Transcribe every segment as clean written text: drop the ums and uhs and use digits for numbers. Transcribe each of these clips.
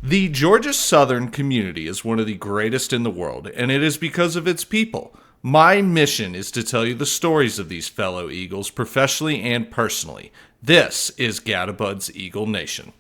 The Georgia Southern community is one of the greatest in the world, and it is because of its people. My mission is to tell you the stories of these fellow Eagles professionally and personally. This is Gatabud's Eagle Nation.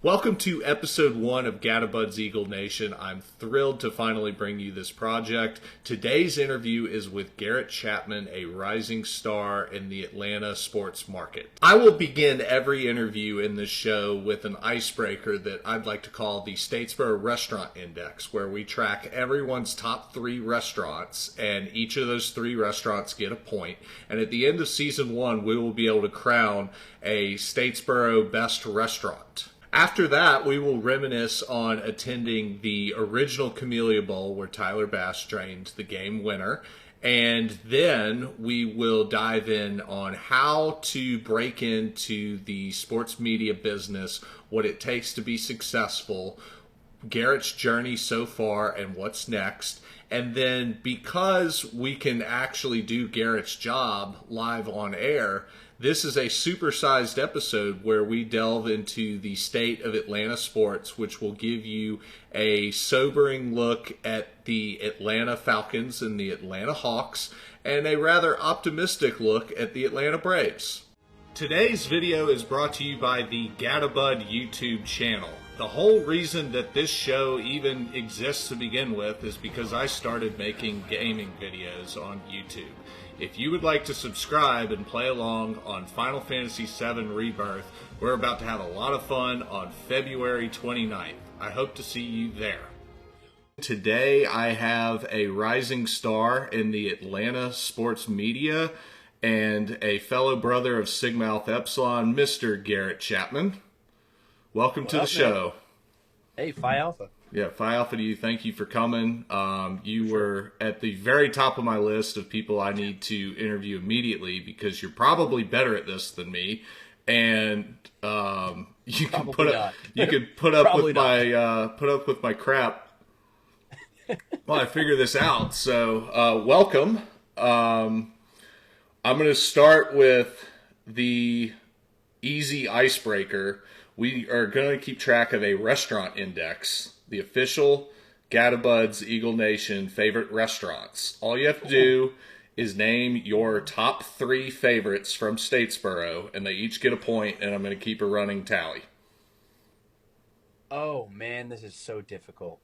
Welcome to episode 1 of Gatabud's Eagle Nation. I'm thrilled to finally bring you this project. Today's interview is with Garrett Chapman, a rising star in the Atlanta sports market. I will begin every interview in this show with an icebreaker that I'd like to call the Statesboro Restaurant Index, where we track everyone's top 3 restaurants, and each of those 3 restaurants get a point. And at the end of season 1, we will be able to crown a Statesboro Best Restaurant. After that, we will reminisce on attending the original Camellia Bowl where Tyler Bass drained the game winner. And then we will dive in on how to break into the sports media business, what it takes to be successful, Garrett's journey so far, and what's next. And then because we can actually do Garrett's job live on air, this is a supersized episode where we delve into the state of Atlanta sports, which will give you a sobering look at the Atlanta Falcons and the Atlanta Hawks, and a rather optimistic look at the Atlanta Braves. Today's video is brought to you by the Gatabud YouTube channel. The whole reason that this show even exists to begin with is because I started making gaming videos on YouTube. If you would like to subscribe and play along on Final Fantasy VII Rebirth, we're about to have a lot of fun on February 29th. I hope to see you there. Today I have a rising star in the Atlanta sports media and a fellow brother of Sigma Alpha Epsilon, Mr. Garrett Chapman. Welcome to the show. Hey, Phi Alpha. Yeah, Phi Alpha to you. Thank you for coming. You were at the very top of my list of people I need to interview immediately because you're probably better at this than me, and you can put up with my crap while I figure this out. So welcome. I'm going to start with the easy icebreaker. We are going to keep track of a restaurant index, the official Gatabud's Eagle Nation favorite restaurants. All you have to do is name your top 3 favorites from Statesboro, and they each get a point, and I'm going to keep a running tally. Oh, man, this is so difficult.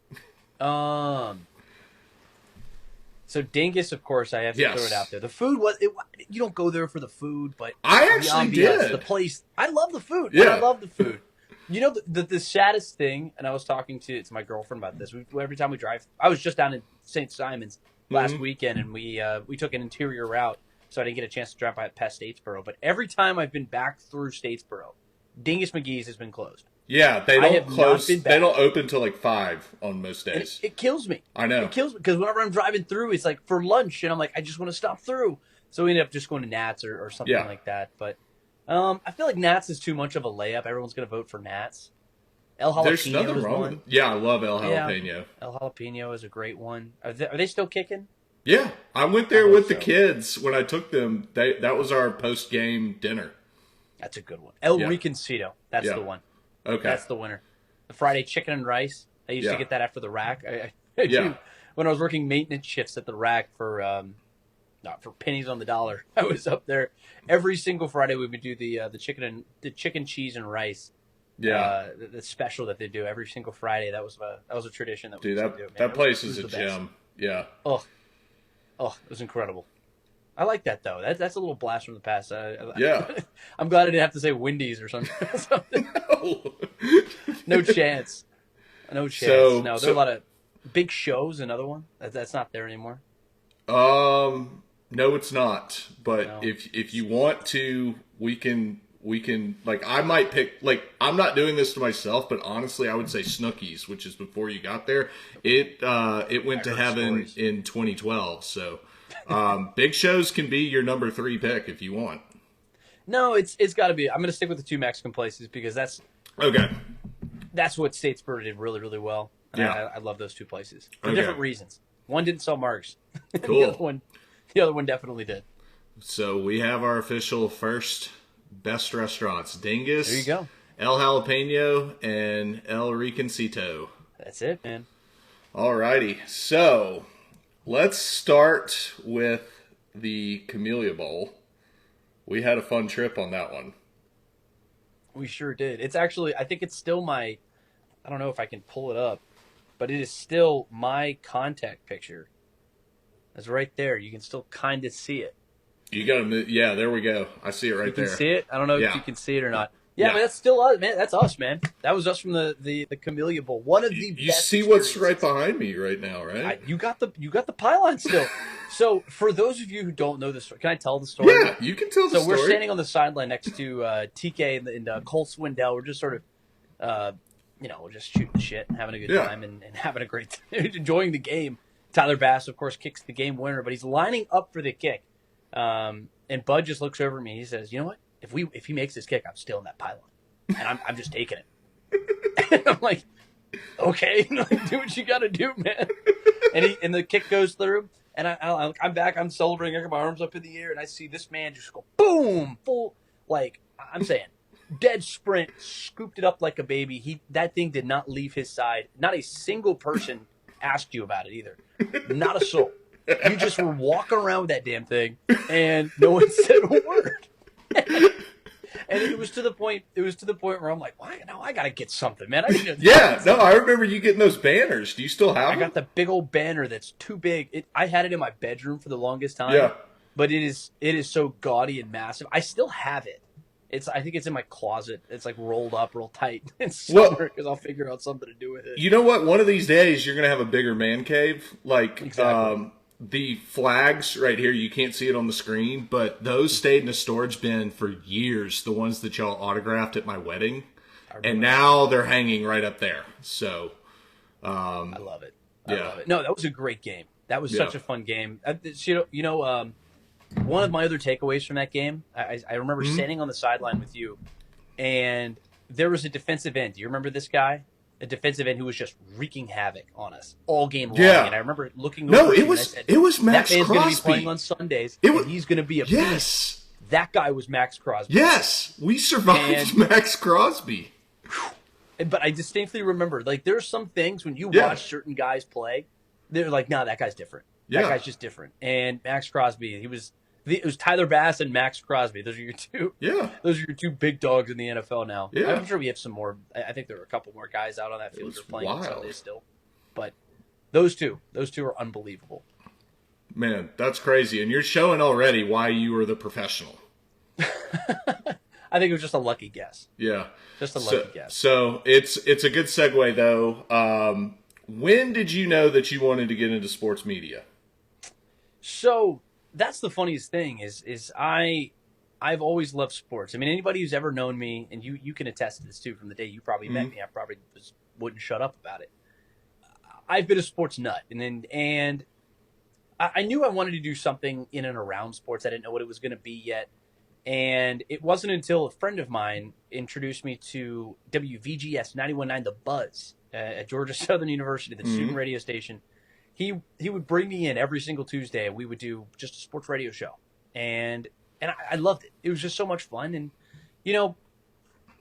So Dingus, of course, I have to throw it out there. The food you don't go there for the food, but I actually did. The place, I love the food. Yeah. I love the food. You know, the saddest thing, and I was talking to my girlfriend about this. Every time we drive, I was just down in St. Simon's last weekend, and we took an interior route, so I didn't get a chance to drive by past Statesboro. But every time I've been back through Statesboro, Dingus McGee's has been closed. Yeah, they don't close. They don't open till like 5 on most days. It kills me. I know. It kills me because whenever I'm driving through, it's like for lunch, and I'm like, I just want to stop through. So we ended up just going to Nats or something like that. But I feel like Nats is too much of a layup. Everyone's going to vote for Nats. El Jalapeno There's nothing wrong with it. Yeah, I love El Jalapeno. Yeah, El Jalapeno is a great one. Are they still kicking? Yeah, I went there with the kids when I took them. That was our post-game dinner. That's a good one. El Reconcito. That's the one. Okay. That's the winner. The Friday chicken and rice. I used to get that after the rack. When I was working maintenance shifts at the rack for pennies on the dollar, I was up there every single Friday. We would do the chicken, cheese, and rice. Yeah, the special that they do every single Friday. That was a tradition that we used to do. Man, that place is a gem. Yeah. Oh, it was incredible. I like that though. That's a little blast from the past. I'm glad I didn't have to say Wendy's or something. No chance. No chance. There are a lot of Big Show's another one. That's not there anymore. No, it's not. But if you want to, we can like I might pick like I'm not doing this to myself, but honestly, I would say Snooki's, which is before you got there. It went to heaven in 2012. So Big Show's can be your number 3 pick if you want. No, it's got to be. I'm going to stick with the 2 Mexican places because that's okay. That's what Statesboro did really, really well. And I love those 2 places for different reasons. One didn't sell marks. Cool. the other one definitely did. So we have our official first best restaurants. Dingus. There you go. El Jalapeno, and El Reconcito. That's it, man. Alrighty, so let's start with the Camellia Bowl. We had a fun trip on that one. We sure did. It's actually, I think it's still my, I don't know if I can pull it up, but it is still my contact picture. It's right there. You can still kind of see it. You got to, yeah, there we go. I see it right there. You can see it? I don't know Yeah. if you can see it or not. Yeah, but that's still us, man. That's us, man. That was us from the Camellia Bowl. One of the You best see what's right behind me right now, right? You got the pylon still. So for those of you who don't know this story, can I tell the story? Yeah, you can tell the story. So we're standing on the sideline next to TK and Cole Swindell. We're just sort of, we're just shooting the shit and having a good time and having a great time, enjoying the game. Tyler Bass, of course, kicks the game winner, but he's lining up for the kick. And Bud just looks over at me. He says, "You know what? If he makes this kick, I'm still in that pylon, and I'm just taking it." And I'm like, "Okay, do what you got to do, man." And the kick goes through, and I'm back. I'm celebrating. I got my arms up in the air, and I see this man just go boom, full, like I'm saying, dead sprint, scooped it up like a baby. That thing did not leave his side. Not a single person asked you about it either. Not a soul. You just were walking around with that damn thing, and no one said a word. And it was to the point. Where I'm like, "Why? Now I gotta get something, man." I remember you getting those banners. Do you still have them? I got the big old banner that's too big. I had it in my bedroom for the longest time. Yeah. But it is so gaudy and massive. I still have it. I think it's in my closet. It's like rolled up real tight. It's somewhere because I'll figure out something to do with it. You know what? One of these days you're gonna have a bigger man cave. Like exactly. The flags right here, you can't see it on the screen, but those stayed in a storage bin for years. The ones that y'all autographed at my wedding, and now they're hanging right up there. So, I love it. I love it. No, that was a great game. That was such a fun game. One of my other takeaways from that game, I remember standing on the sideline with you, and there was a defensive end. Do you remember this guy? A defensive end who was just wreaking havoc on us all game long. Yeah. And I remember looking over it was Max Crosby. That man's going to be playing on Sundays, and he's going to be a beast. That guy was Max Crosby. Yes, we survived Max Crosby. But I distinctly remember, like, there's some things when you watch certain guys play, they're like, "No, that guy's different. That guy's just different." And Max Crosby, it was Tyler Bass and Max Crosby. Those are your two. Yeah. Those are your two big dogs in the NFL now. Yeah. I'm sure we have some more. I think there are a couple more guys out on that field who are playing on Sundays still. But those two are unbelievable. Man, that's crazy. And you're showing already why you were the professional. I think it was just a lucky guess. Yeah. Just a lucky guess. So it's a good segue though. When did you know that you wanted to get into sports media? So that's the funniest thing is I've always loved sports. I mean, anybody who's ever known me, and you can attest to this too, from the day you probably met me, I probably wouldn't shut up about it. I've been a sports nut, and I knew I wanted to do something in and around sports. I didn't know what it was going to be yet, and it wasn't until a friend of mine introduced me to WVGS 91.9 The Buzz at Georgia Southern University, the student radio station. He would bring me in every single Tuesday, and we would do just a sports radio show, and I loved it. It was just so much fun, and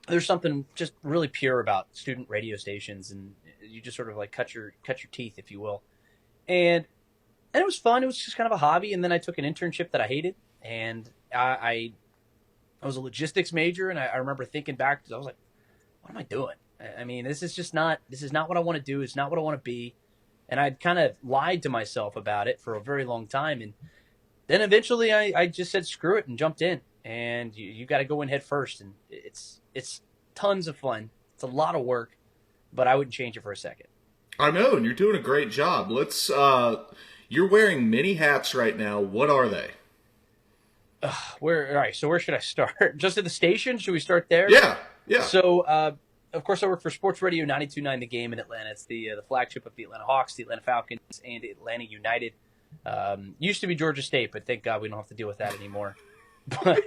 there's something just really pure about student radio stations, and you just sort of like cut your teeth, if you will, and it was fun. It was just kind of a hobby, and then I took an internship that I hated, and I was a logistics major, and I remember thinking back, because I was like, what am I doing? I mean, this is not what I want to do. It's not what I want to be. And I'd kind of lied to myself about it for a very long time. And then eventually I just said, screw it, and jumped in. And you got to go in head first. And it's tons of fun. It's a lot of work, but I wouldn't change it for a second. I know, and you're doing a great job. You're wearing many hats right now. What are they? All right, so where should I start? Just at the station? Should we start there? Yeah. So, of course, I work for Sports Radio 92.9 The Game in Atlanta. It's the flagship of the Atlanta Hawks, the Atlanta Falcons, and Atlanta United. Used to be Georgia State, but thank God we don't have to deal with that anymore. But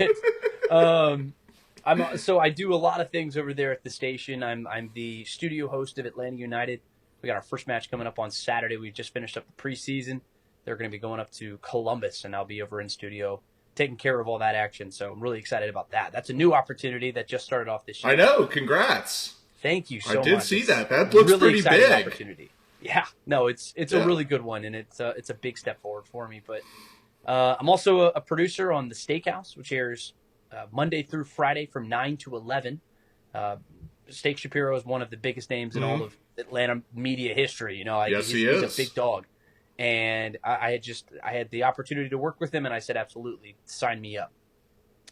I do a lot of things over there at the station. I'm the studio host of Atlanta United. We got our first match coming up on Saturday. We just finished up the preseason. They're going to be going up to Columbus, and I'll be over in studio taking care of all that action. So I'm really excited about that. That's a new opportunity that just started off this year. I know. Congrats. Thank you so much. I did see that. That looks really pretty big. Opportunity. Yeah. No, it's a really good one, and it's a big step forward for me. But I'm also a producer on The Steakhouse, which airs Monday through Friday from 9 to 11. Steak Shapiro is one of the biggest names in all of Atlanta media history. Yes, he is. He's a big dog. And I had the opportunity to work with him, and I said, absolutely, sign me up.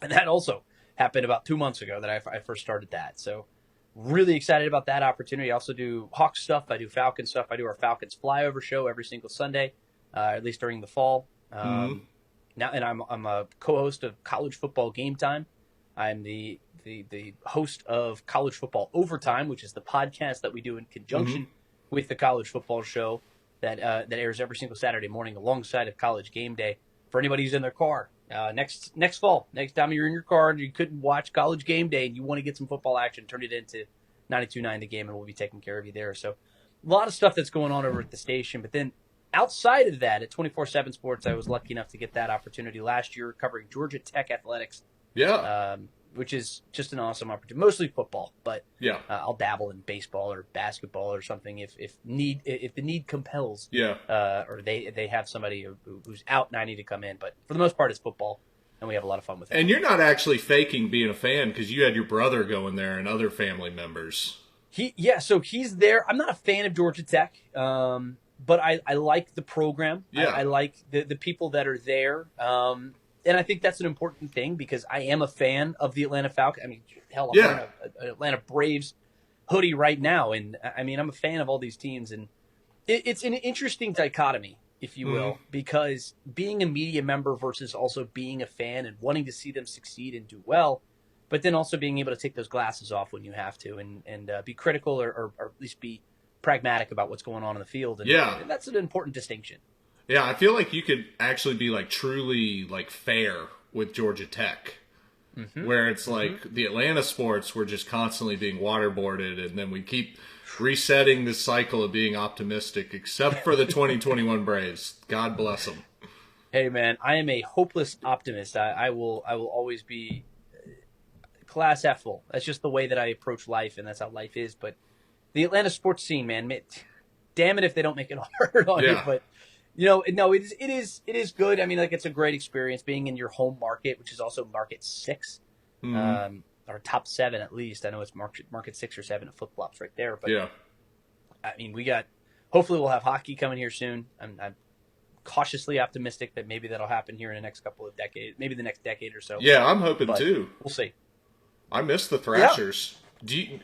And that also happened about 2 months ago that I first started that. So really excited about that opportunity. I also do Hawks stuff. I do Falcons stuff. I do our Falcons flyover show every single Sunday, at least during the fall. Now, and I'm a co-host of College Football Game Time. I'm the host of College Football Overtime, which is the podcast that we do in conjunction with the College Football Show that airs every single Saturday morning alongside of College Game Day. For anybody who's in their car, next fall, next time you're in your car and you couldn't watch College Game Day and you want to get some football action, turn it into 92.9 The Game, and we'll be taking care of you there. So a lot of stuff that's going on over at the station. But then outside of that, at 24/7 Sports, I was lucky enough to get that opportunity last year covering Georgia Tech athletics. Yeah. Which is just an awesome opportunity. Mostly football, but yeah, I'll dabble in baseball or basketball or something if the need compels. Yeah. Or they have somebody who's out and I need to come in. But for the most part, it's football, and we have a lot of fun with it. And you're not actually faking being a fan because you had your brother going there and other family members. So he's there. I'm not a fan of Georgia Tech, but I like the program. Yeah. I like the people that are there. And I think that's an important thing because I am a fan of the Atlanta Falcons. I mean, hell, I'm wearing an Atlanta Braves hoodie right now. And I mean, I'm a fan of all these teams. And it's an interesting dichotomy, if you will, because being a media member versus also being a fan and wanting to see them succeed and do well, but then also being able to take those glasses off when you have to and be critical or at least be pragmatic about what's going on in the field. And that's an important distinction. Yeah, I feel like you could actually be like truly like fair with Georgia Tech, where it's like the Atlanta sports were just constantly being waterboarded, and then we keep resetting this cycle of being optimistic, except for the 2021 Braves. God bless them. Hey man, I am a hopeless optimist. I will always be glass half full. That's just the way that I approach life, and that's how life is. But the Atlanta sports scene, man, damn it if they don't make it hard on you. But no, it is good. I mean, like, it's a great experience being in your home market, which is also market 6, or top 7 at least. I know it's market 6 or 7. It flip flops right there. But I mean, hopefully we'll have hockey coming here soon. I'm cautiously optimistic that maybe that'll happen here in the next couple of decades, maybe the next decade or so. Yeah, I'm hoping too. We'll see. I miss the Thrashers.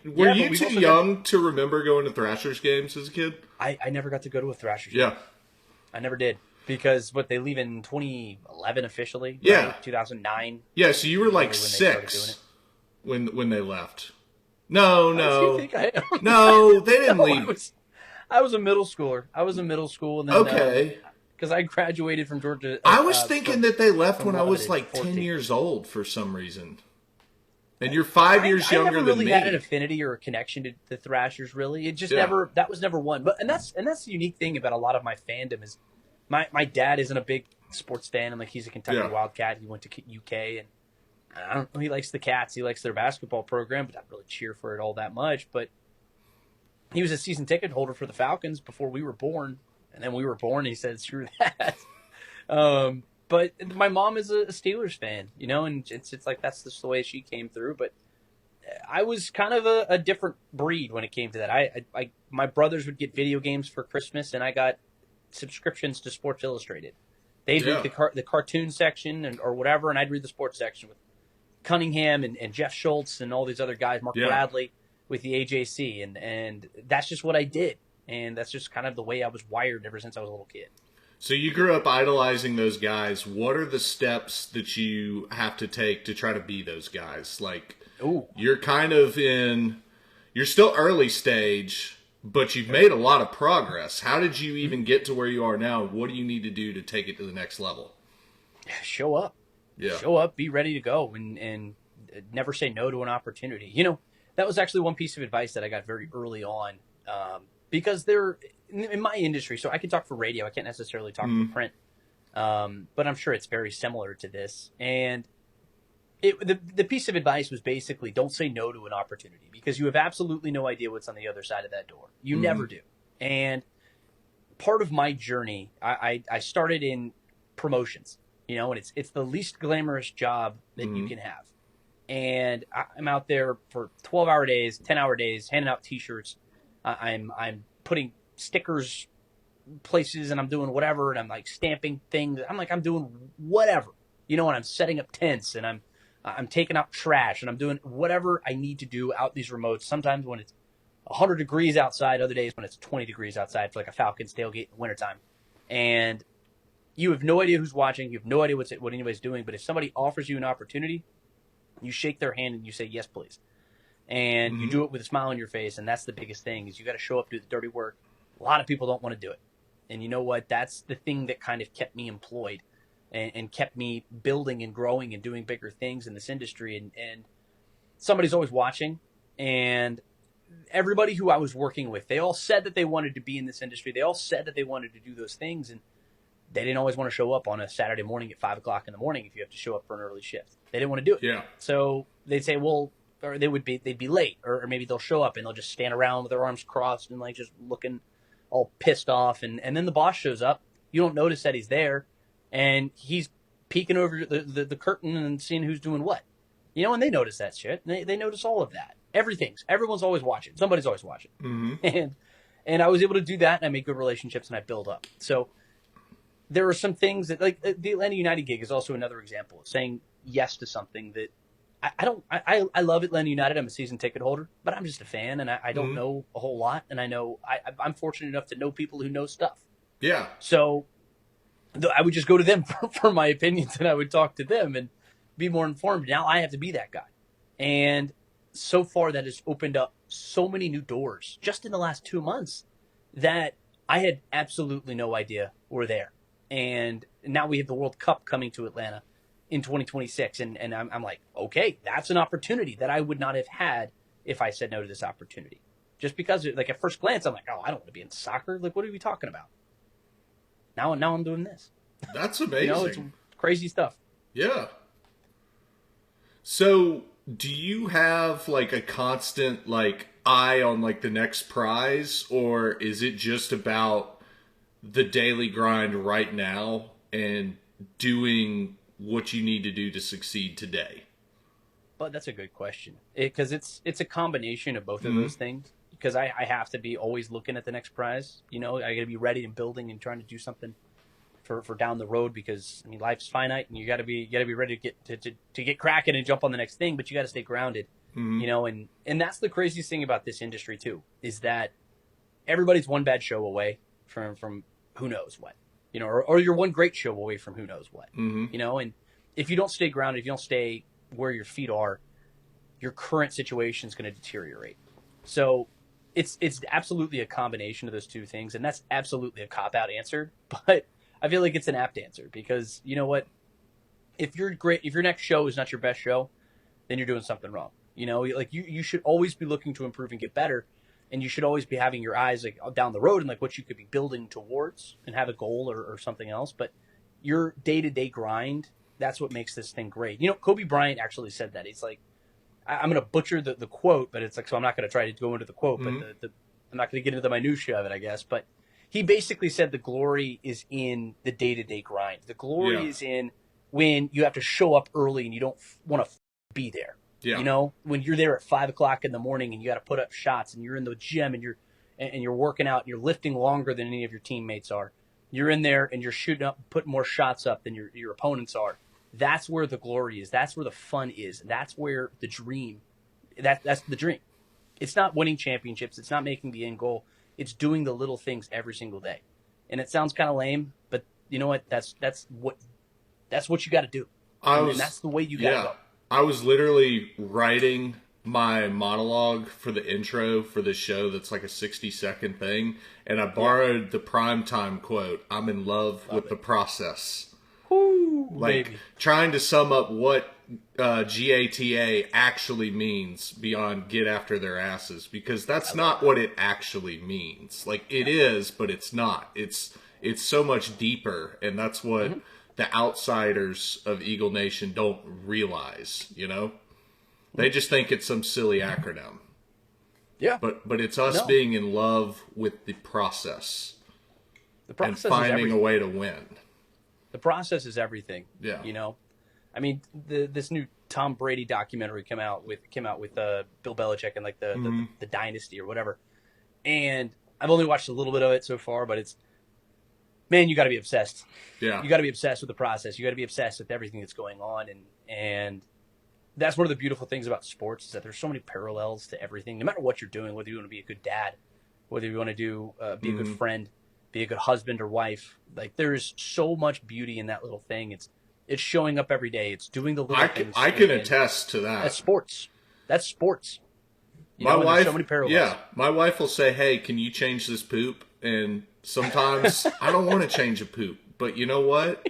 Were you too young to remember going to Thrashers games as a kid? I never got to go to a Thrashers game. Yeah. I never did because they leave in 2011 officially. Yeah, right? 2009. Yeah, so you were like 6 when they left. No, no, no, they didn't leave. I was a middle schooler. And then, because I graduated from Georgia. I was thinking that they left when I was like 10 years old for some reason. And you're 5 years younger than me. I never really had an affinity or a connection to the Thrashers, really. It just never, that was never one. But and that's the unique thing about a lot of my fandom is my dad isn't a big sports fan. And like, he's a Kentucky Wildcat. He went to UK, and I don't know, he likes the Cats. He likes their basketball program, but I don't really cheer for it all that much. But he was a season ticket holder for the Falcons before we were born. And then we were born, and he said, screw that. But my mom is a Steelers fan, and it's like that's just the way she came through. But I was kind of a different breed when it came to that. I my brothers would get video games for Christmas, and I got subscriptions to Sports Illustrated. They'd read the cartoon section or whatever, and I'd read the sports section with Cunningham and Jeff Schultz and all these other guys, Mark Bradley with the AJC, and that's just what I did, and that's just kind of the way I was wired ever since I was a little kid. So you grew up idolizing those guys. What are the steps that you have to take to try to be those guys? Like, you're kind of you're still early stage, but you've made a lot of progress. How did you even get to where you are now? What do you need to do to take it to the next level? Show up. Yeah. Show up, be ready to go, and never say no to an opportunity. That was actually one piece of advice that I got very early on, because in my industry, so I can talk for radio, I can't necessarily talk for print. But I'm sure it's very similar to this. And the piece of advice was basically don't say no to an opportunity because you have absolutely no idea what's on the other side of that door. You never do. And part of my journey, I started in promotions, and it's the least glamorous job that you can have. And I'm out there for 12-hour days, 10-hour days, handing out T-shirts. I'm putting stickers places, and I'm doing whatever, and I'm like stamping things. I'm doing whatever, and I'm setting up tents, and I'm taking out trash, and I'm doing whatever I need to do out these remotes. Sometimes when it's 100 degrees outside, other days when it's 20 degrees outside for like a Falcons tailgate in the wintertime. And you have no idea who's watching. You have no idea what anybody's doing. But if somebody offers you an opportunity, you shake their hand and you say, yes, please. And you do it with a smile on your face. And that's the biggest thing is you got to show up, do the dirty work. A lot of people don't want to do it. And you know what? That's the thing that kind of kept me employed and kept me building and growing and doing bigger things in this industry. And somebody's always watching. And everybody who I was working with, they all said that they wanted to be in this industry. They all said that they wanted to do those things. And they didn't always want to show up on a Saturday morning at 5 o'clock in the morning if you have to show up for an early shift. They didn't want to do it. Yeah. So they'd say, well, or they'd be late, or maybe they'll show up and they'll just stand around with their arms crossed and like just looking all pissed off. And then the boss shows up. You don't notice that he's there, and he's peeking over the curtain and seeing who's doing what. And they notice that shit. They notice all of that. Everyone's always watching. Somebody's always watching. And I was able to do that, and I made good relationships, and I build up. So there are some things that, like the Atlanta United gig is also another example of saying yes to something that I love Atlanta United. I'm a season ticket holder, but I'm just a fan, and I don't know a whole lot. And I know I'm fortunate enough to know people who know stuff. Yeah. So I would just go to them for my opinions, and I would talk to them and be more informed. Now I have to be that guy. And so far that has opened up so many new doors just in the last 2 months that I had absolutely no idea were there. And now we have the World Cup coming to Atlanta in 2026. And I'm like, okay, that's an opportunity that I would not have had if I said no to this opportunity. Just because, like, at first glance, I'm like, oh, I don't want to be in soccer. Like, what are we talking about? Now I'm doing this. That's amazing. It's crazy stuff. Yeah. So do you have like a constant like eye on like the next prize, or is it just about the daily grind right now and doing what you need to do to succeed today? But that's a good question, because it's a combination of both of those things. Because I have to be always looking at the next prize. I got to be ready and building and trying to do something for down the road, because life's finite, and you got to be ready to get cracking and jump on the next thing. But you got to stay grounded, and that's the craziest thing about this industry too, is that everybody's one bad show away from who knows what, or you're one great show away from who knows what, and if you don't stay grounded, if you don't stay where your feet are, your current situation is going to deteriorate. So it's absolutely a combination of those two things, and that's absolutely a cop-out answer, but I feel like it's an apt answer, because you know what? If your next show is not your best show, then you're doing something wrong. Like you should always be looking to improve and get better, and you should always be having your eyes like down the road and like what you could be building towards and have a goal or something else. But your day-to-day grind, that's what makes this thing great. Kobe Bryant actually said that. He's like, I'm going to butcher the quote, but it's like, so I'm not going to try to go into the quote, but I'm not going to get into the minutia of it, I guess. But he basically said the glory is in the day-to-day grind. The glory is in when you have to show up early and you don't want to be there. Yeah. When you're there at 5 o'clock in the morning and you got to put up shots, and you're in the gym and you're working out and you're lifting longer than any of your teammates are. You're in there and you're shooting up, putting more shots up than your opponents are. That's where the glory is. That's where the fun is. That's where the dream. That's the dream. It's not winning championships. It's not making the end goal. It's doing the little things every single day. And it sounds kind of lame, but you know what? That's what you got to do. And that's the way you got to go. I was literally writing my monologue for the intro for this show that's like a 60-second thing, and I borrowed the primetime quote, "I'm in love with the process." Woo, like baby. Trying to sum up what GATA actually means beyond get after their asses, because that's not what it actually means. Like it is, but it's not. It's it's so much deeper, and that's what the outsiders of Eagle Nation don't realize, you know? They just think it's some silly acronym. Yeah. But it's us being in love with the process. The process and finding a way to win. The process is everything. Yeah. You know? I mean, this new Tom Brady documentary came out with Bill Belichick and like the dynasty or whatever. And I've only watched a little bit of it so far, but it's, man, you got to be obsessed. Yeah. You got to be obsessed with the process. You got to be obsessed with everything that's going on. And that's one of the beautiful things about sports, is that there's so many parallels to everything. No matter what you're doing, whether you want to be a good dad, whether you want to be a good friend, be a good husband or wife, like there's so much beauty in that little thing. It's showing up every day. It's doing the little things. I can attest to that. That's sports. That's sports. My wife, so many parallels. Yeah, my wife will say, "Hey, can you change this poop?" And sometimes I don't want to change a poop, but you know what?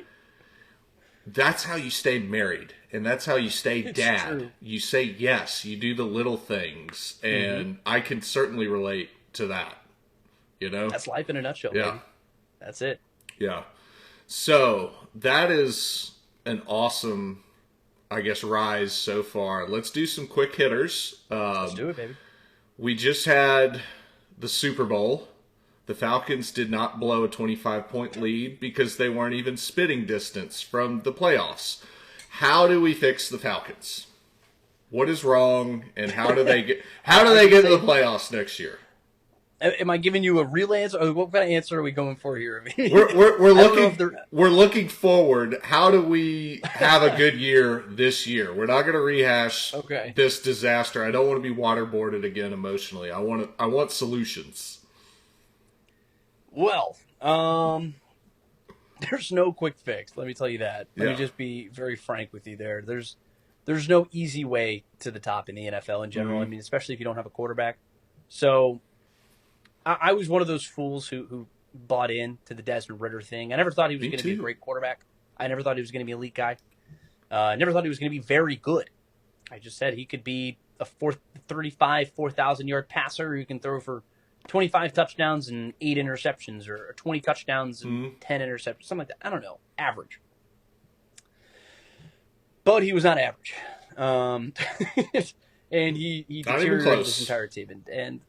That's how you stay married, and that's how you stay dad. True. You say yes. You do the little things, and I can certainly relate to that. You know, that's life in a nutshell. Yeah, baby. That's it. Yeah. So that is an awesome, I guess, rise so far. Let's do some quick hitters. Let's do it, baby. We just had the Super Bowl. The Falcons did not blow a 25-point lead because they weren't even spitting distance from the playoffs. How do we fix the Falcons? What is wrong, and how do they get to the playoffs next year? Am I giving you a real answer? Or what kind of answer are we going for here? We're looking forward. How do we have a good year this year? We're not going to rehash this disaster. I don't want to be waterboarded again emotionally. I want solutions. Well, there's no quick fix. Let me tell you that. Let me just be very frank with you there. There's no easy way to the top in the NFL in general. I mean, especially if you don't have a quarterback. So I was one of those fools who bought in to the Desmond Ridder thing. I never thought he was going to be a great quarterback. I never thought he was going to be an elite guy. I never thought he was going to be very good. I just said he could be a 4,000-yard passer who can throw for 25 touchdowns and 8 interceptions, or 20 touchdowns and 10 interceptions, something like that. I don't know. Average. But he was not average. And he deteriorated his entire team. And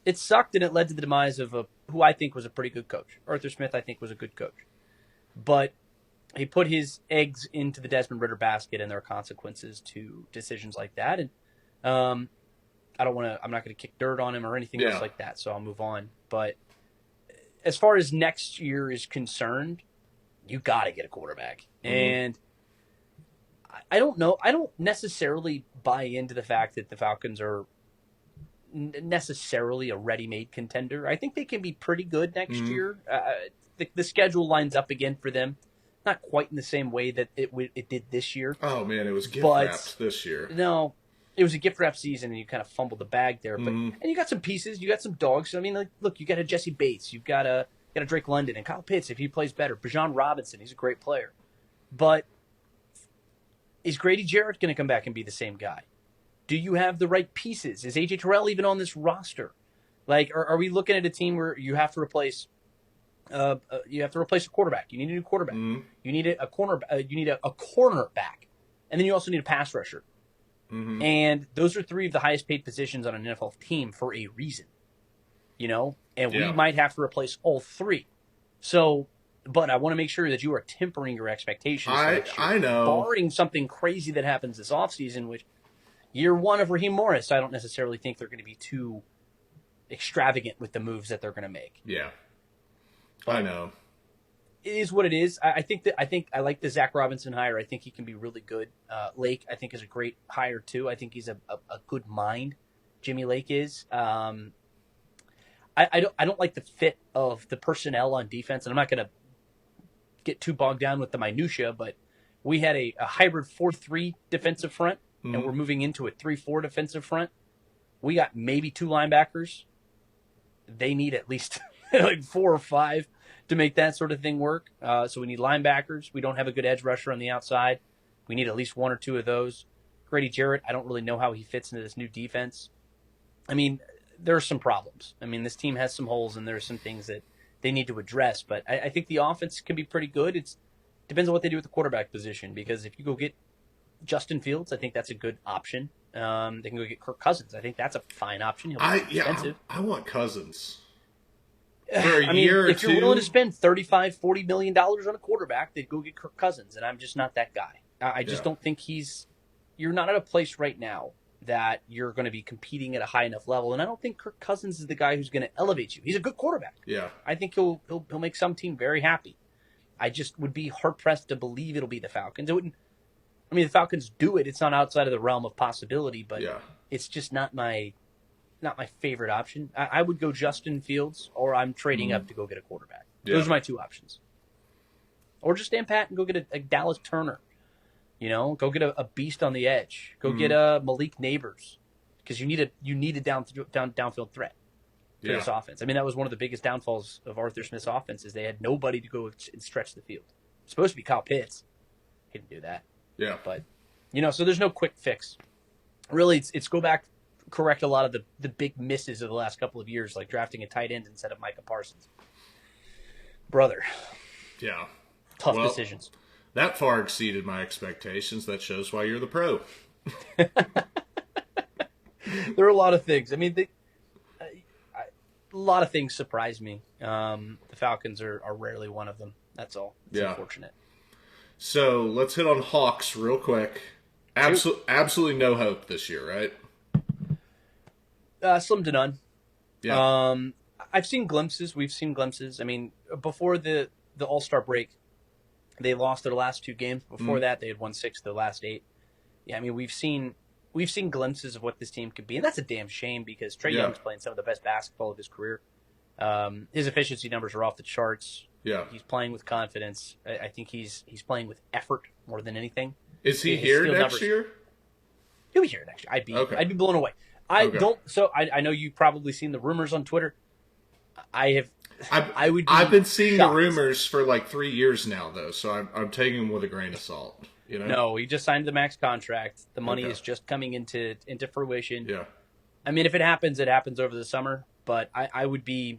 it sucked, and it led to the demise of who I think was a pretty good coach. Arthur Smith, I think, was a good coach. But he put his eggs into the Desmond Ridder basket, and there are consequences to decisions like that. And I'm not going to kick dirt on him or anything else like that, so I'll move on. But as far as next year is concerned, you got to get a quarterback. And I don't know. I don't necessarily buy into the fact that the Falcons are necessarily a ready-made contender. I think they can be pretty good next year. The schedule lines up again for them. Not quite in the same way that it did this year. Oh, man, it was gift-wrapped this year. No. It was a gift wrap season, and you kind of fumbled the bag there. But and you got some pieces, you got some dogs. I mean, like, look, you got a Jesse Bates, you've got a Drake London, and Kyle Pitts if he plays better. Bijan Robinson, he's a great player. But is Grady Jarrett going to come back and be the same guy? Do you have the right pieces? Is AJ Terrell even on this roster? Like, are we looking at a team where you have to replace? You have to replace a quarterback. You need a new quarterback. You need a corner. You need a cornerback, and then you also need a pass rusher. And those are 3 of the highest paid positions on an NFL team for a reason, you know, and we might have to replace all 3. So, but I want to make sure that you are tempering your expectations. I know. Barring something crazy that happens this offseason, which year 1 of Raheem Morris, I don't necessarily think they're going to be too extravagant with the moves that they're going to make. Yeah. But I know. It is what it is. I think I like the Zach Robinson hire. I think he can be really good. Lake, I think, is a great hire too. I think he's a good mind. Jimmy Lake is. I don't like the fit of the personnel on defense, and I'm not going to get too bogged down with the minutia, but we had a hybrid 4-3 defensive front, and we're moving into a 3-4 defensive front. We got maybe 2 linebackers. They need at least like 4 or 5 to make that sort of thing work. So we need linebackers. We don't have a good edge rusher on the outside. We need at least 1 or 2 of those. Grady Jarrett, I don't really know how he fits into this new defense. I mean, there are some problems. I mean, this team has some holes, and there are some things that they need to address. But I think the offense can be pretty good. It depends on what they do with the quarterback position, because if you go get Justin Fields, I think that's a good option. They can go get Kirk Cousins. I think that's a fine option. He'll be expensive. I want Cousins. For a year or two. If you're willing to spend $35-40 million on a quarterback, they'd go get Kirk Cousins, and I'm just not that guy. I just don't think you're not at a place right now that you're going to be competing at a high enough level, and I don't think Kirk Cousins is the guy who's going to elevate you. He's a good quarterback. Yeah. I think he'll make some team very happy. I just would be hard-pressed to believe it'll be the Falcons. The Falcons do it. It's not outside of the realm of possibility, but it's just not my favorite option. I would go Justin Fields, or I'm trading up to go get a quarterback. Yeah. Those are my two options. Or just stand pat and go get a Dallas Turner. Go get a beast on the edge. Go get a Malik Neighbors, because you need a downfield threat for this offense. That was one of the biggest downfalls of Arthur Smith's offense, is they had nobody to go and stretch the field. It's supposed to be Kyle Pitts. He didn't do that. Yeah. But, so there's no quick fix. Really, it's go back, correct a lot of the big misses of the last couple of years, like drafting a tight end instead of Micah Parsons. Brother. Yeah. Tough decisions. That far exceeded my expectations. That shows why you're the pro. There are a lot of things. A lot of things surprise me. The Falcons are rarely one of them. That's all. It's unfortunate. So let's hit on Hawks real quick. Absolutely no hope this year, right? Slim to none. Yeah. I've seen glimpses. We've seen glimpses. Before the All-Star break, they lost their last 2 games. Before that, they had won 6 of their last 8. Yeah, we've seen glimpses of what this team could be, and that's a damn shame, because Trae Young's playing some of the best basketball of his career. His efficiency numbers are off the charts. Yeah, he's playing with confidence. I think he's playing with effort more than anything. Is he here next year? He'll be here next year. I'd be blown away. I know you've probably seen the rumors on Twitter. I've been seeing the rumors for like 3 years now, though, so I'm taking them with a grain of salt. No, he just signed the max contract. The money is just coming into fruition. Yeah. If it happens over the summer. But I would be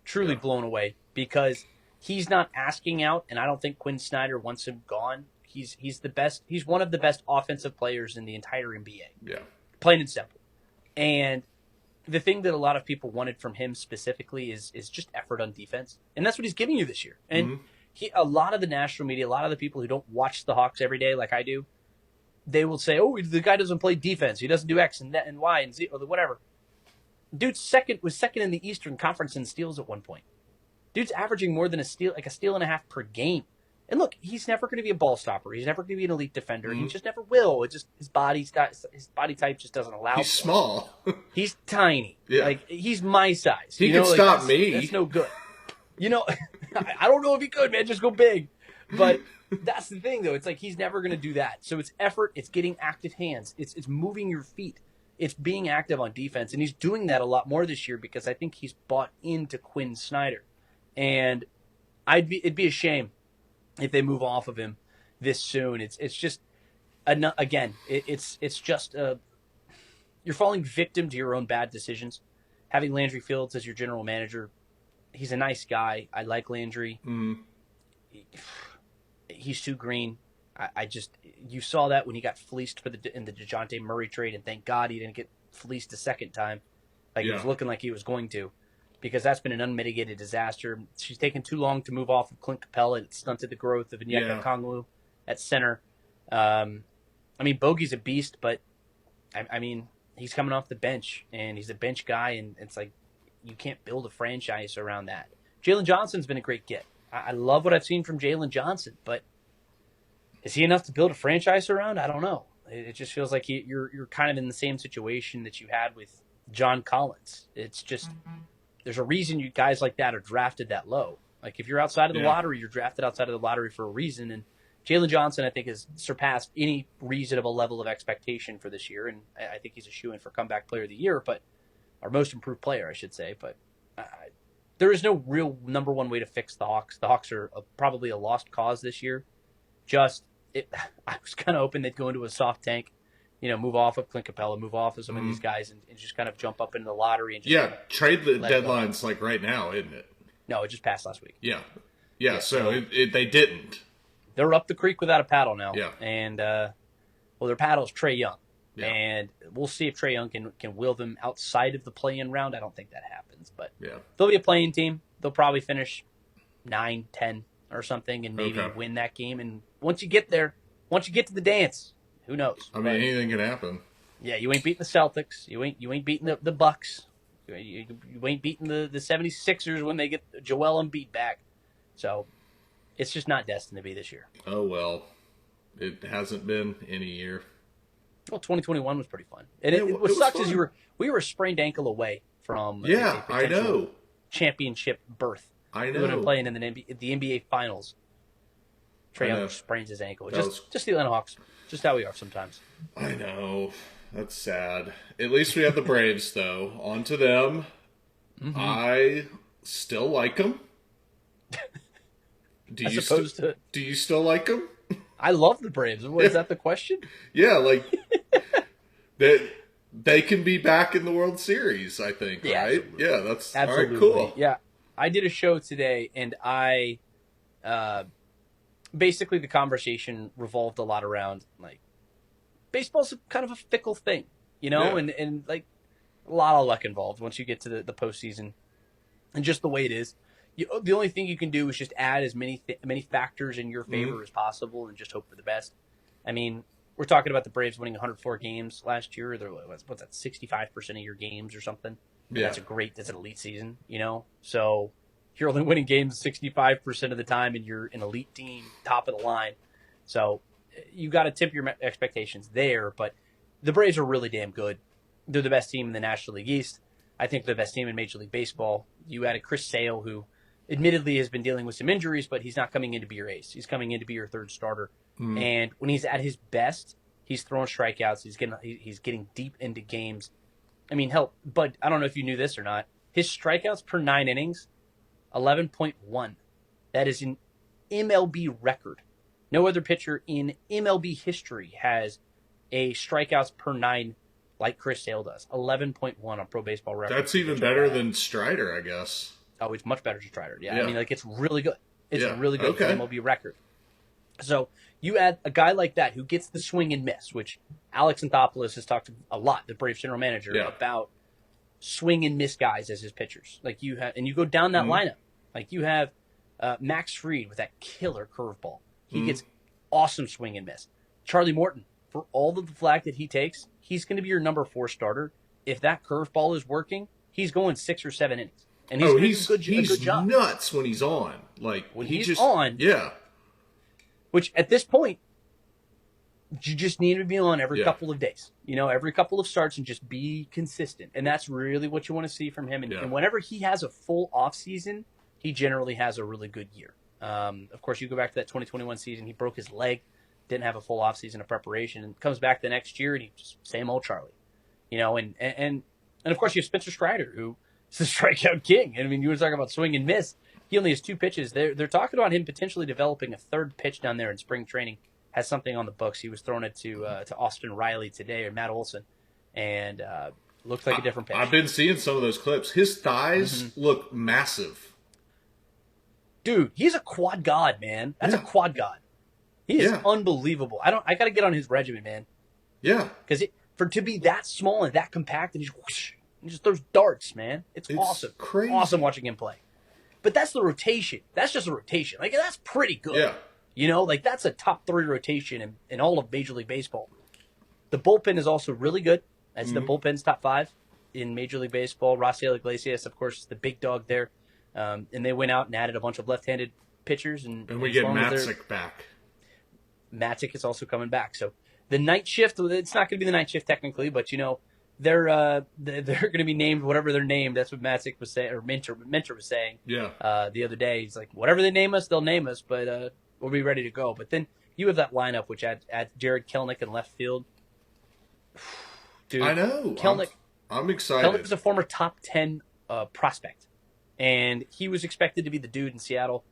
truly blown away, because he's not asking out, and I don't think Quinn Snyder wants him gone. He's the best. He's one of the best offensive players in the entire M.B.A. Yeah. Plain and simple. And the thing that a lot of people wanted from him specifically is just effort on defense. And that's what he's giving you this year. And a lot of the national media, a lot of the people who don't watch the Hawks every day like I do, they will say, oh, the guy doesn't play defense. He doesn't do X and that and Y and Z or whatever. Dude was second in the Eastern Conference in steals at one point. Dude's averaging more than a steal and a half per game. And look, he's never going to be a ball stopper. He's never going to be an elite defender. He just never will. It's just his body type just doesn't allow. He's small. He's tiny. Yeah. He's my size. He can stop me. That's no good. I don't know if he could, man. Just go big. But that's the thing, though. It's like he's never going to do that. So it's effort. It's getting active hands. It's moving your feet. It's being active on defense, and he's doing that a lot more this year, because I think he's bought into Quinn Snyder. And it'd be a shame if they move off of him this soon. It's just you're falling victim to your own bad decisions. Having Landry Fields as your general manager, he's a nice guy. I like Landry. He's too green. You saw that when he got fleeced in the DeJounte Murray trade, and thank God he didn't get fleeced a second time, he was looking like he was going to, because that's been an unmitigated disaster. She's taken too long to move off of Clint Capella. It stunted the growth of Onyeka Okongwu at center. Bogey's a beast, but he's coming off the bench, and he's a bench guy, and it's like you can't build a franchise around that. Jalen Johnson's been a great get. I love what I've seen from Jalen Johnson, but is he enough to build a franchise around? I don't know. It just feels like you're kind of in the same situation that you had with John Collins. It's just there's a reason you guys like that are drafted that low. Like if you're outside of the lottery, you're drafted outside of the lottery for a reason. And Jalen Johnson, I think, has surpassed any reasonable level of expectation for this year, and I think he's a shoo-in for comeback player of the year, or most improved player, I should say. But there is no real number one way to fix the Hawks. The Hawks are probably a lost cause this year. I was kind of hoping they'd go into a soft tank, move off of Clint Capella, move off of some of these guys, and just kind of jump up into the lottery. And just trade the deadline's like right now, isn't it? No, it just passed last week. Yeah. Yeah, so they didn't. They're up the creek without a paddle now. Yeah. And, their paddle is Trae Young. Yeah. And we'll see if Trae Young can will them outside of the play-in round. I don't think that happens. But yeah, they'll be a playing team. They'll probably finish 9-10 or something and maybe win that game. And once you get there, once you get to the dance, who knows? I mean, anything can happen. Yeah, you ain't beating the Celtics. You ain't beating the Bucks. You ain't beating the 76ers when they get Joel Embiid back. So it's just not destined to be this year. Oh, well. It hasn't been any year. Well, 2021 was pretty fun. And what sucks is we were a sprained ankle away from a potential I know. championship berth. I know. We would have been playing in the NBA Finals. Trae Young sprains his ankle. Just the Atlanta Hawks. Just how we are sometimes. I know. That's sad. At least we have the Braves, though. On to them. Mm-hmm. I still like them. Do you still like them? I love the Braves. Is that the question? Yeah, like they can be back in the World Series, I think, right? Absolutely. Yeah, that's absolutely. All right, cool. Yeah, I did a show today, and I basically the conversation revolved a lot around like baseball's kind of a fickle thing, and like a lot of luck involved once you get to the postseason, and just the way it is. The only thing you can do is just add as many factors in your favor as possible and just hope for the best. I mean, we're talking about the Braves winning 104 games last year. They're what's that, 65% of your games or something? Yeah. That's an elite season, So you're only winning games 65% of the time, and you're an elite team, top of the line. So you got to tip your expectations there. But the Braves are really damn good. They're the best team in the National League East. I think they're the best team in Major League Baseball. You added Chris Sale, who admittedly has been dealing with some injuries, but he's not coming in to be your ace. He's coming in to be your third starter. And when he's at his best, he's throwing strikeouts. He's getting deep into games. I mean, hell, but I don't know if you knew this or not. His strikeouts per 9 innings, 11.1. That is an MLB record. No other pitcher in MLB history has a strikeouts per 9 like Chris Sale does. 11.1 on Pro Baseball Reference. That's even better than Strider, I guess. Oh, it's much better than Strider. Yeah. I mean, like, it's really good. It's really good MLB record. So you add a guy like that who gets the swing and miss, which Alex Anthopoulos has talked a lot, the Braves general manager, about swing and miss guys as his pitchers. Like you have, and you go down that lineup. Like you have Max Fried with that killer curveball. He gets awesome swing and miss. Charlie Morton, for all of the flack that he takes, he's going to be your number 4 starter. If that curveball is working, he's going 6 or 7 innings. And he's a good job. Nuts when he's on. Like when he's on. Yeah. Which at this point, you just need to be on every couple of days. Every couple of starts and just be consistent. And that's really what you want to see from him. And whenever he has a full off season, he generally has a really good year. Of course, you go back to that 2021 season, he broke his leg, didn't have a full off season of preparation, and comes back the next year and he's just same old Charlie. And of course you have Spencer Strider, who is the strikeout king. And I mean, you were talking about swing and miss. He only has 2 pitches. They're talking about him potentially developing a 3rd pitch down there in spring training. Has something on the books. He was throwing it to Austin Riley today, or Matt Olson, and looks like a different pitch. I've been seeing some of those clips. His thighs look massive. Dude, he's a quad god, man. That's a quad god. He is unbelievable. I got to get on his regimen, man. Yeah, because to be that small and that compact, and he just throws darts, man. It's awesome. Crazy. Awesome watching him play. But that's the rotation. That's just a rotation. Like, that's pretty good. Yeah. Like, that's a top 3 rotation in all of Major League Baseball. The bullpen is also really good. That's the bullpen's top 5 in Major League Baseball. Rafael Iglesias, of course, is the big dog there. And they went out and added a bunch of left-handed pitchers. And we get Matzik back. Matzik is also coming back. So the night shift, it's not going to be the night shift technically, but, they're going to be named whatever they're named. That's what Matzik was saying, or Mentor was saying. Yeah. The other day, he's like, whatever they name us, they'll name us, but we'll be ready to go. But then you have that lineup, which adds Jared Kelenic in left field. Dude, I know. Kelenic. I'm excited. Kelenic was a former top 10 prospect, and he was expected to be the dude in Seattle.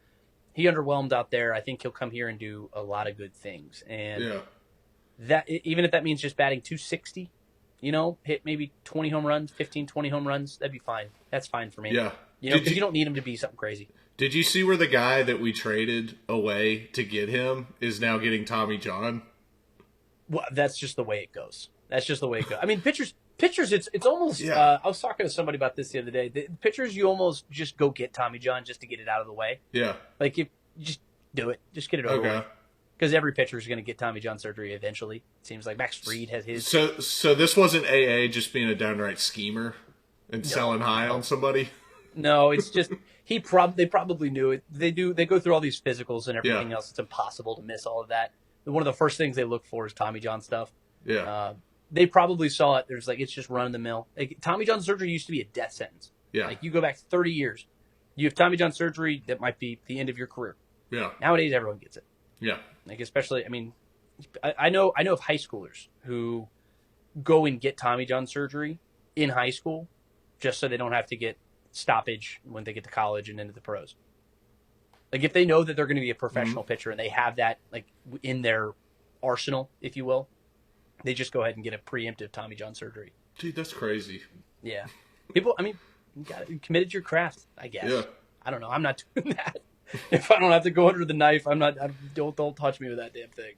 He underwhelmed out there. I think he'll come here and do a lot of good things. And that, even if that means just batting 260. Hit maybe 20 home runs, 15, 20 home runs. That'd be fine. That's fine for me. Yeah. Because you don't need him to be something crazy. Did you see where the guy that we traded away to get him is now getting Tommy John? Well, that's just the way it goes. I mean, pitchers, it's almost. I was talking to somebody about this the other day. The pitchers, you almost just go get Tommy John just to get it out of the way. Yeah. Like, if you just do it, just get it over with. Because every pitcher is going to get Tommy John surgery eventually. It seems like Max Fried has his. So this wasn't AA just being a downright schemer and selling high on somebody. No, it's just they probably knew it. They go through all these physicals and everything else. It's impossible to miss all of that. One of the first things they look for is Tommy John stuff. Yeah. They probably saw it. There's it's just run of the mill. Like, Tommy John surgery used to be a death sentence. Yeah. Like, you go back 30 years, you have Tommy John surgery, that might be the end of your career. Yeah. Nowadays, everyone gets it. Yeah. Like, especially, I mean, I know of high schoolers who go and get Tommy John surgery in high school just so they don't have to get stoppage when they get to college and into the pros. Like, if they know that they're going to be a professional pitcher and they have that, like, in their arsenal, if you will, they just go ahead and get a preemptive Tommy John surgery. Dude, that's crazy. Yeah. People, I mean, you committed to your craft, I guess. Yeah. I don't know. I'm not doing that. If I don't have to go under the knife, don't touch me with that damn thing.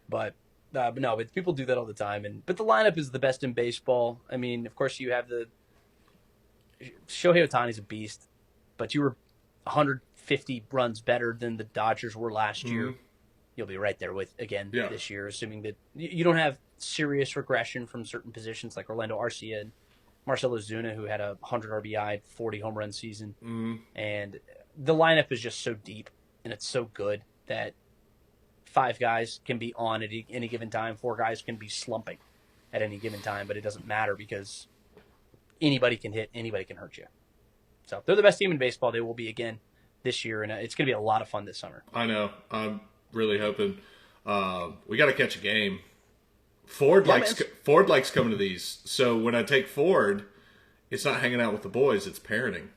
But people do that all the time. But the lineup is the best in baseball. I mean, of course, you have Shohei Ohtani's a beast, but you were 150 runs better than the Dodgers were last year. You'll be right there with this year, assuming that you don't have serious regression from certain positions like Orlando Arcia and Marcell Ozuna, who had a 100 RBI, 40 home run season. And the lineup is just so deep and it's so good that 5 guys can be on at any given time. 4 guys can be slumping at any given time, but it doesn't matter because anybody can hit, anybody can hurt you. So they're the best team in baseball. They will be again this year, and it's going to be a lot of fun this summer. I know. I'm really hoping. We got to catch a game. Ford likes coming to these. So when I take Ford, it's not hanging out with the boys; it's parenting.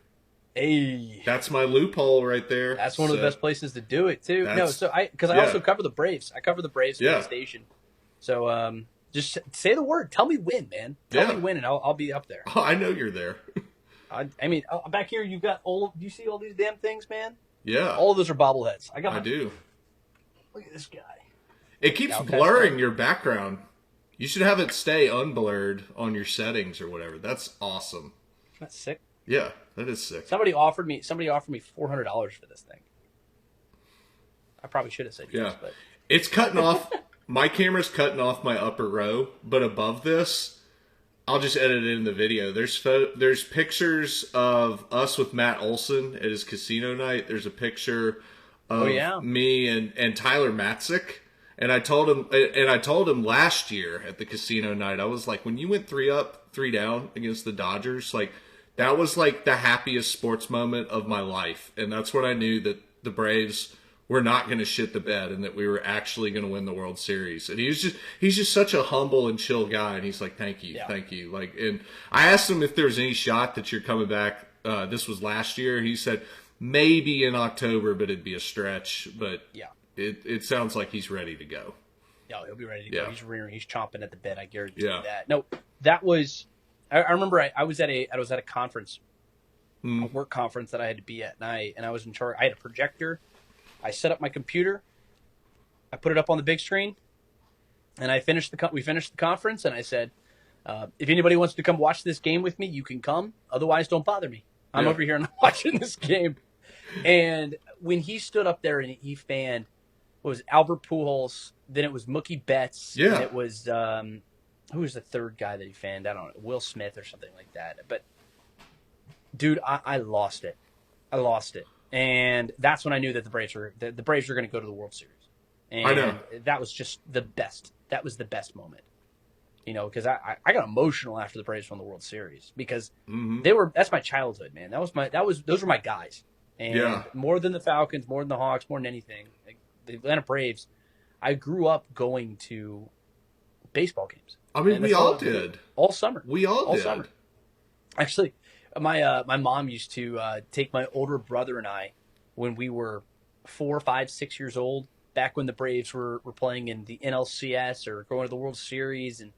Hey, that's my loophole right there. That's one of the best places to do it too. No, so I also cover the Braves. I cover the Braves for the station. So just say the word. Tell me when, man. Tell me when, and I'll be up there. Oh, I know you're there. I mean, back here you've got do you see all these damn things, man? Yeah. All of those are bobbleheads. I do. Look at this guy. It keeps blurring your background. You should have it stay unblurred on your settings or whatever. That's awesome. That's sick. Yeah, that is sick. Somebody offered me $400 for this thing. I probably should have said yes, but it's cutting off. My camera's cutting off my upper row, but above this, I'll just edit it in the video. There's pictures of us with Matt Olson at his casino night. There's a picture of me and Tyler Matzik. And I told him last year at the casino night, I was like, when you went 3 up, 3 down against the Dodgers, like that was like the happiest sports moment of my life. And that's when I knew that the Braves were not going to shit the bed and that we were actually going to win the World Series. And he's just such a humble and chill guy. And he's like, thank you. Like, and I asked him if there was any shot that you're coming back. This was last year. He said maybe in October, but it'd be a stretch. But it sounds like he's ready to go. Yeah, he'll be ready to go. He's rearing. He's chomping at the bit. I guarantee you that. No, that was. I remember I was at a conference, a work conference that I had to be at, and I was in charge. I had a projector. I set up my computer. I put it up on the big screen, and we finished the conference. And I said, if anybody wants to come watch this game with me, you can come. Otherwise, don't bother me. I'm over here and I'm watching this game. And when he stood up there and he fanned, what was it, Albert Pujols, then it was Mookie Betts, and it was who was the third guy that he fanned? I don't know, Will Smith or something like that. But dude, I lost it. And that's when I knew that the Braves were going to go to the World Series. And I know. That was just the best. That was the best moment. You know, because I got emotional after the Braves won the World Series because that's my childhood, man. Those were my guys. And more than the Falcons, more than the Hawks, more than anything, like the Atlanta Braves, I grew up going to baseball games. I mean, we all did. All summer. We all did. Summer. Actually, my mom used to take my older brother and I when we were 4, 5, 6 years old, back when the Braves were playing in the NLCS or going to the World Series and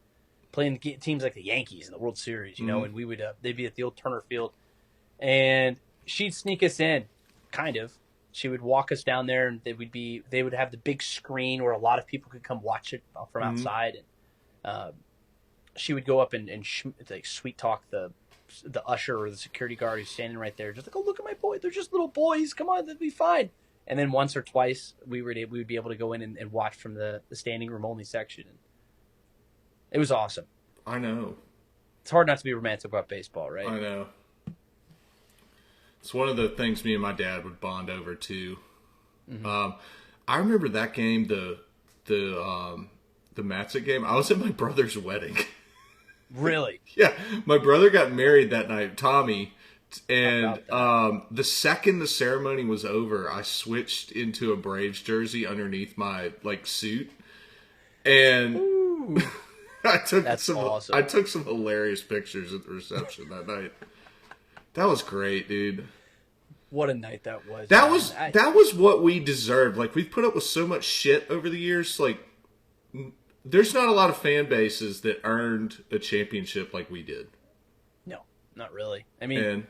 playing teams like the Yankees in the World Series, you know, and we would they'd be at the old Turner Field. And she'd sneak us in, kind of. She would walk us down there, and they would have the big screen where a lot of people could come watch it from outside. And she would go up and like sweet talk the usher or the security guard who's standing right there, just like, oh, look at my boy, they're just little boys, come on, they'll be fine. And then once or twice we would be able to go in and watch from the standing room only section. And it was awesome. I know. It's hard not to be romantic about baseball, right? I know. It's one of the things me and my dad would bond over too. I remember that game, the Matzik game. I was at my brother's wedding. Really? Yeah, my brother got married that night, Tommy. And the second the ceremony was over, I switched into a Braves jersey underneath my suit, and awesome. I took some hilarious pictures at the reception that night. That was great, dude. What a night that was. That was what we deserved. Like, we've put up with so much shit over the years. Like, there's not a lot of fan bases that earned a championship like we did. No, not really. I mean,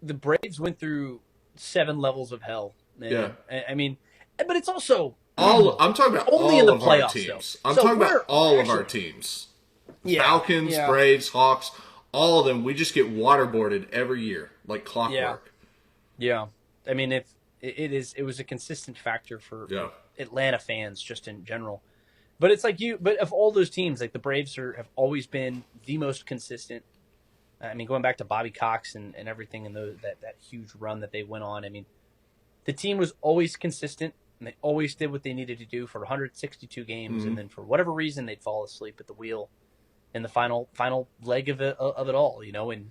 the Braves went through 7 levels of hell. Man. Yeah. I mean, but it's also I'm talking about only all in the of playoffs, our teams. though. I'm talking about all of our teams. Yeah, Falcons, Braves, Hawks, all of them. We just get waterboarded every year, like clockwork. Yeah. I mean, it was a consistent factor for Atlanta fans just in general. But it's like but of all those teams, like the Braves have always been the most consistent. I mean, going back to Bobby Cox and everything and that huge run that they went on. I mean, the team was always consistent, and they always did what they needed to do for 162 games, and then for whatever reason they'd fall asleep at the wheel in the final leg of it all, and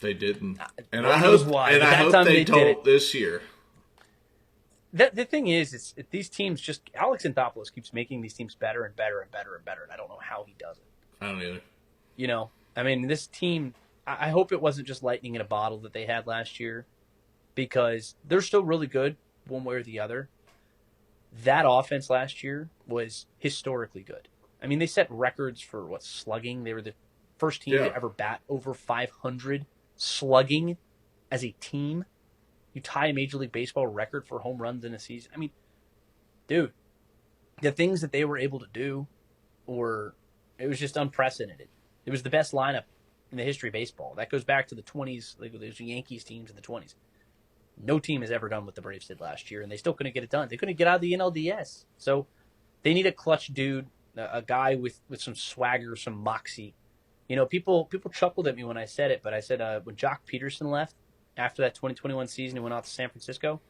they didn't. And I hope they don't this year. The thing is these teams Alex Anthopoulos keeps making these teams better and better and better and better, and I don't know how he does it. I don't either. I mean, this team, I hope it wasn't just lightning in a bottle that they had last year, because they're still really good one way or the other. That offense last year was historically good. I mean, they set records for slugging. They were the first team to ever bat over 500 slugging as a team. You tie a Major League Baseball record for home runs in a season. I mean, dude, the things that they were able to do it was just unprecedented. It was the best lineup in the history of baseball. That goes back to the 20s, like those Yankees teams in the 20s. No team has ever done what the Braves did last year, and they still couldn't get it done. They couldn't get out of the NLDS. So they need a clutch dude, a guy with some swagger, some moxie. People chuckled at me when I said it, but I said when Jock Peterson left after that 2021 season and went out to San Francisco,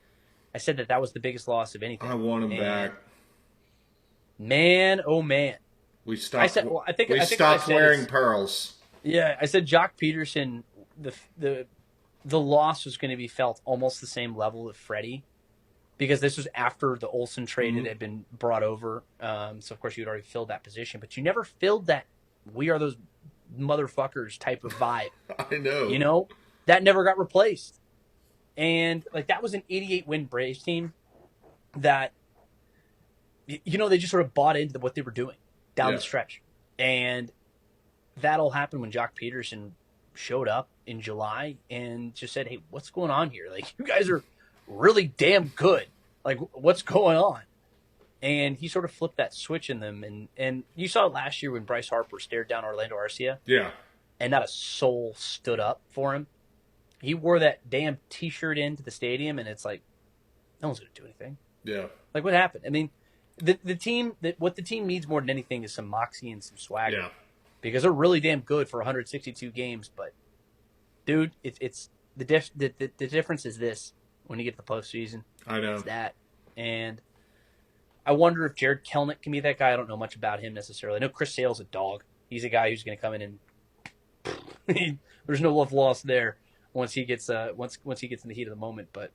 I said that was the biggest loss of anything. I want him back. Man, oh man. We stopped wearing pearls. Yeah, I said Jock Peterson, the loss was going to be felt almost the same level of Freddie, because this was after the Olsen trade had been brought over. So, of course, you had already filled that position, but you never filled that we are those motherfuckers type of vibe. I know. That never got replaced. And, that was an 88-win Braves team that, they just sort of bought into what they were doing down the stretch. And that all happened when Jock Peterson showed up in July and just said, hey, what's going on here? You guys are really damn good. What's going on? And he sort of flipped that switch in them. And you saw it last year when Bryce Harper stared down Orlando Arcia. Yeah. And not a soul stood up for him. He wore that damn T-shirt into the stadium, and it's like, no one's going to do anything. Yeah. What happened? I mean, the team, what the team needs more than anything is some moxie and some swagger. Yeah. Because they're really damn good for 162 games. But, dude, it's the difference is this when you get to the postseason. I know. It's that. And I wonder if Jared Kelnick can be that guy. I don't know much about him necessarily. I know Chris Sale's a dog. He's a guy who's going to come in and there's no love lost there once he gets once he gets in the heat of the moment. But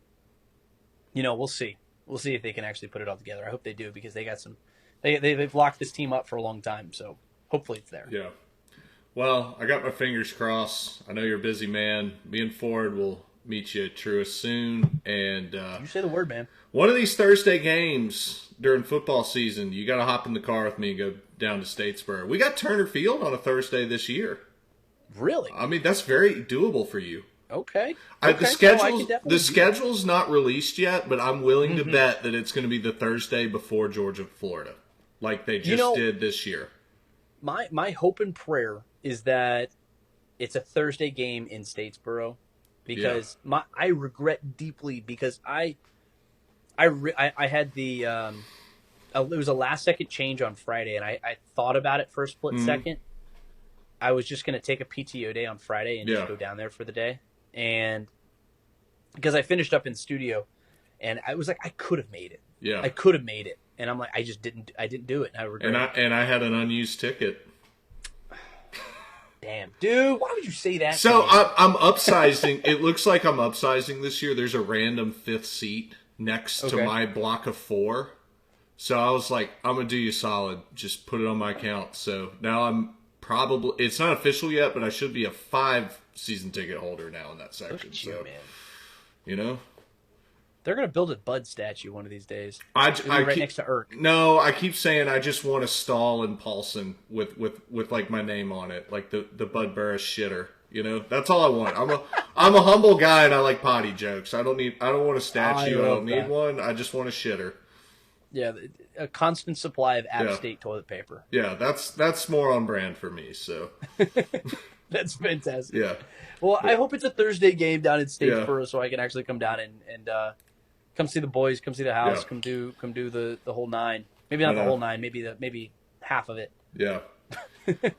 we'll see. We'll see if they can actually put it all together. I hope they do, because they got some. They've locked this team up for a long time. So hopefully it's there. Yeah. Well, I got my fingers crossed. I know you're a busy man. Me and Ford will meet you at Truist soon. And you say the word, man. One of these Thursday games during football season, you got to hop in the car with me and go down to Statesboro. We got Turner Field on a Thursday this year. Really? I mean, that's very doable for you. Okay. The schedule's not released yet, but I'm willing to bet that it's going to be the Thursday before Georgia, Florida, like they just did this year. My hope and prayer is that it's a Thursday game in Statesboro, because I regret deeply, because I had the it was a last second change on Friday, and I thought about it for a split second. I was just going to take a PTO day on Friday and just go down there for the day. And because I finished up in studio, and I was like, I could have made it. Yeah. I could have made it. And I'm like, I didn't do it. And I regret it. And I had an unused ticket. Damn, dude, why would you say that? So I'm upsizing. It looks like I'm upsizing this year. There's a random 5th seat next to my block of 4. So I was like, I'm going to do you a solid. Just put it on my account. So now I'm probably, it's not official yet, but I should be a 5 season ticket holder now in that section. Look at you, man. You know? They're going to build a Bud statue one of these days. Right next to Irk. No, I keep saying I just want a stall in Paulson with like my name on it, like the Bud Burris shitter. You know, that's all I want. I'm a humble guy and I like potty jokes. I don't want a statue. I don't need one. I just want a shitter. Yeah, a constant supply of out-of-state toilet paper. Yeah, that's more on brand for me. So that's fantastic. Yeah. Well, I hope it's a Thursday game down in Statesboro, so I can actually come down and come see the boys, come see the house, come do the whole 9. Maybe not the whole 9, maybe half of it. Yeah.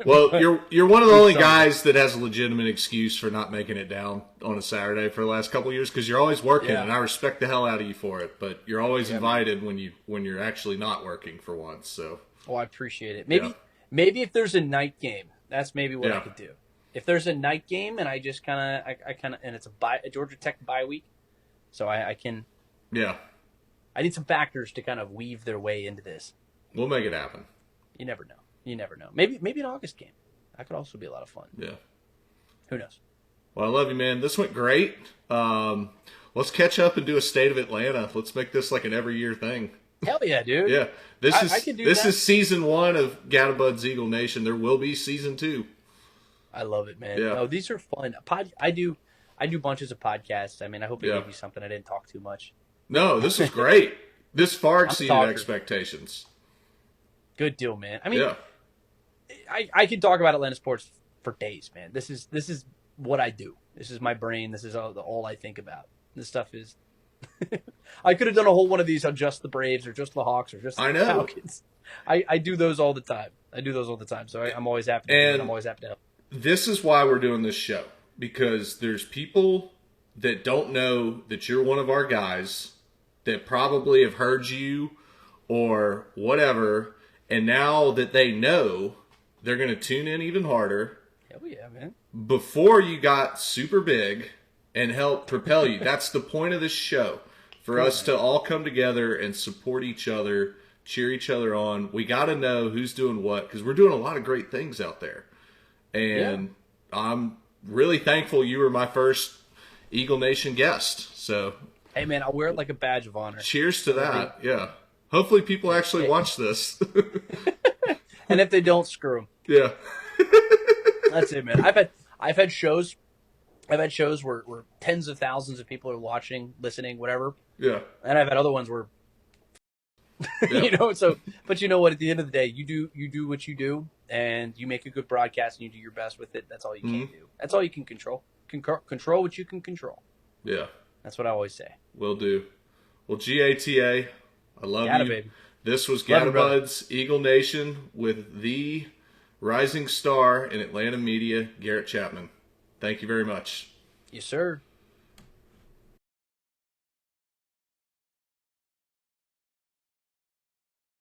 Well, you're one of the only guys that has a legitimate excuse for not making it down on a Saturday for the last couple of years, because you're always working, and I respect the hell out of you for it. But you're always invited when you're actually not working for once. So. Oh, I appreciate it. Maybe if there's a night game, that's maybe what I could do. If there's a night game and I just kind of and it's a Georgia Tech bye week, so I can. Yeah. I need some factors to kind of weave their way into this. We'll make it happen. You never know. Maybe an August game. That could also be a lot of fun. Yeah. Who knows? Well, I love you, man. This went great. Let's catch up and do a state of Atlanta. Let's make this like an every year thing. Hell yeah, dude. Yeah. This that. is season 1 of Gatabud's Eagle Nation. There will be season 2. I love it, man. Yeah. No, these are fun. I do bunches of podcasts. I mean, I hope it gave you something. I didn't talk too much. No, this is great. This far exceeded expectations. Good deal, man. I mean, I can talk about Atlanta sports for days, man. This is what I do. This is my brain. This is all I think about. This stuff is. I could have done a whole one of these on just the Braves or just the Hawks or just the Falcons. I do those all the time. So I'm always happy. I'm always happy to help. This is why we're doing this show, because there's people that don't know that you're one of our guys that probably have heard you or whatever, and now that they know, they're going to tune in even harder. Hell yeah, man. Before you got super big and help propel you. That's the point of this show, for us to all come together and support each other, cheer each other on. We got to know who's doing what, because we're doing a lot of great things out there. And I'm really thankful you were my first Eagle Nation guest. So, hey, man, I'll wear it like a badge of honor. Cheers to that. Yeah. Hopefully people actually watch this. And if they don't, screw them. Yeah. That's it, man. I've had shows where tens of thousands of people are watching, listening, whatever. Yeah. And I've had other ones where, but you know what? At the end of the day, you do what you do, and you make a good broadcast, and you do your best with it. That's all you can do. That's all you can control. Control what you can control. Yeah. That's what I always say. Will do. Well, GATA, I love you. Baby. This was Gatabud's Eagle Nation with the rising star in Atlanta media, Garrett Chapman. Thank you very much. Yes, sir.